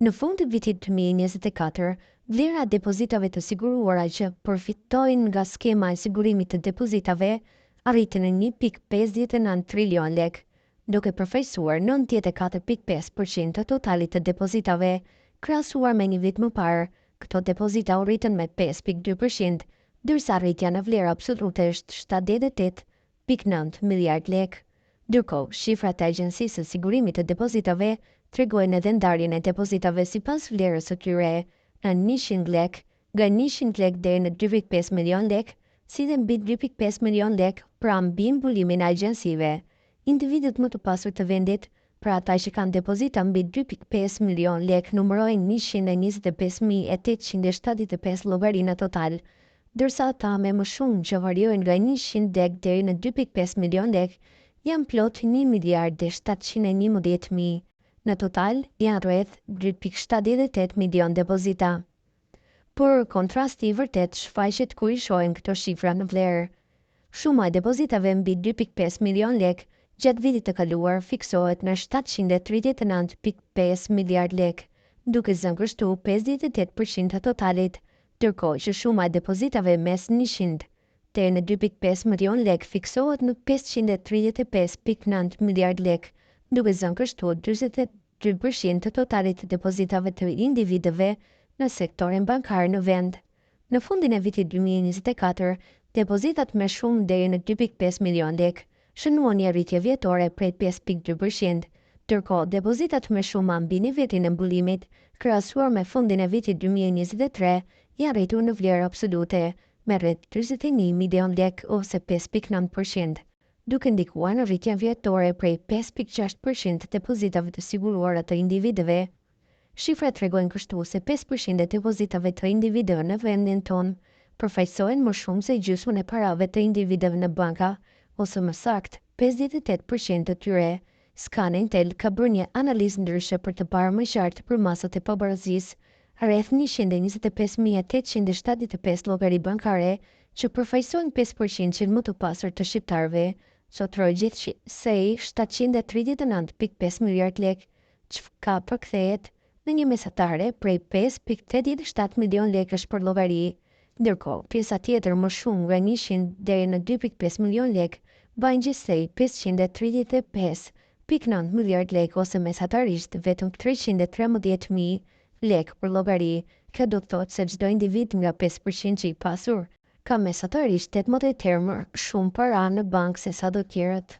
Në fund të vitit 2024, vlera e depozitave të siguruara që përfitojnë nga skema e sigurimit të depozitave arritën në 1.59 trilion lek, duke përfaqësuar 94.5% të totalit të depozitave, krahasuar me një vit më parë. Këto depozita u rritën me 5.2%, ndërsa rritja në vlerë absolute është 78.9 miliard lek. Ndërkohë, shifrat e Agjencisë së Sigurimit të Depozitave tregojnë edhe ndarjen e depozitave sipas vlerës së tyre, në 100 lek, nga 100 lek deri në 2.5 milion lek, si dhe mbi 2.5 milion lek pra mbi mbulimin e agjensive. Individët më të pasur të vendit, pra ata që kanë depozita mbi 2.5 milion lek, numërojnë 125.875 llogari në total, ndërsa ata me më shumë që variojnë nga 100 lek deri në 2.5 milion lek, janë plot 1.711.000. Në total, janë rreth 2.78 milion depozita. Por kontrasti i vërtet shfaqet kur i shohim këto shifra në vlerë. Shuma e depozitave mbi 2.5 milion lek gjatë vitit të kaluar fiksohet në 739.5 miliard lek, duke zënkështu 58% të totalit, ndërkohë që shuma e depozitave mes 100 deri në 2.5 milion lek fiksohet në 535.9 miliard lek, duke zënkështu 42% të totalit të depozitave të individëve në sektorin bankar në vend. Në fundin e vitit 2024, depozitat me shumë deri në 2.5 milion lek shënuan një rritje vjetore prej 5.2%, ndërkohë depozitat me shumë mbi nivelin e mbullimit, krahasuar me fundin e vitit 2023, janë rritur në vlerë absolute me rreth 41 milion lek ose 5.9%, duke ndikuar në rritjen vjetore prej 5.6% të depozitave të siguruara të individëve. Shifrat tregojnë kështu se 5% e depozitave të individëve në vendin tonë përfaqësojnë më shumë se gjysmën e parave të individëve në banka, ose më saktë 58% të tyre. Skana Intel ka bërë një analizë ndryshe për të parë më qartë për masat e pabarazzisë, rreth 125.875 llogari bankare që përfaqësojnë 5% më të pasur të shqiptarëve, sotroj gjithsej 739.5 miliard lek, që ka përkthehet në një mesatare prej 5.87 milion lekësh për llogari. Ndërkohë, pjesa tjetër më shumë nga 100 deri në 2.5 milion lek bajnë gjithsej 535.9 miliard lek ose mesatarisht vetëm 313.000 lek për llogari. Kjo do të thotë se çdo individ nga 5% që i pasur ka mesatarisht 18 herë më shumë para në bankë se sa do tjerët.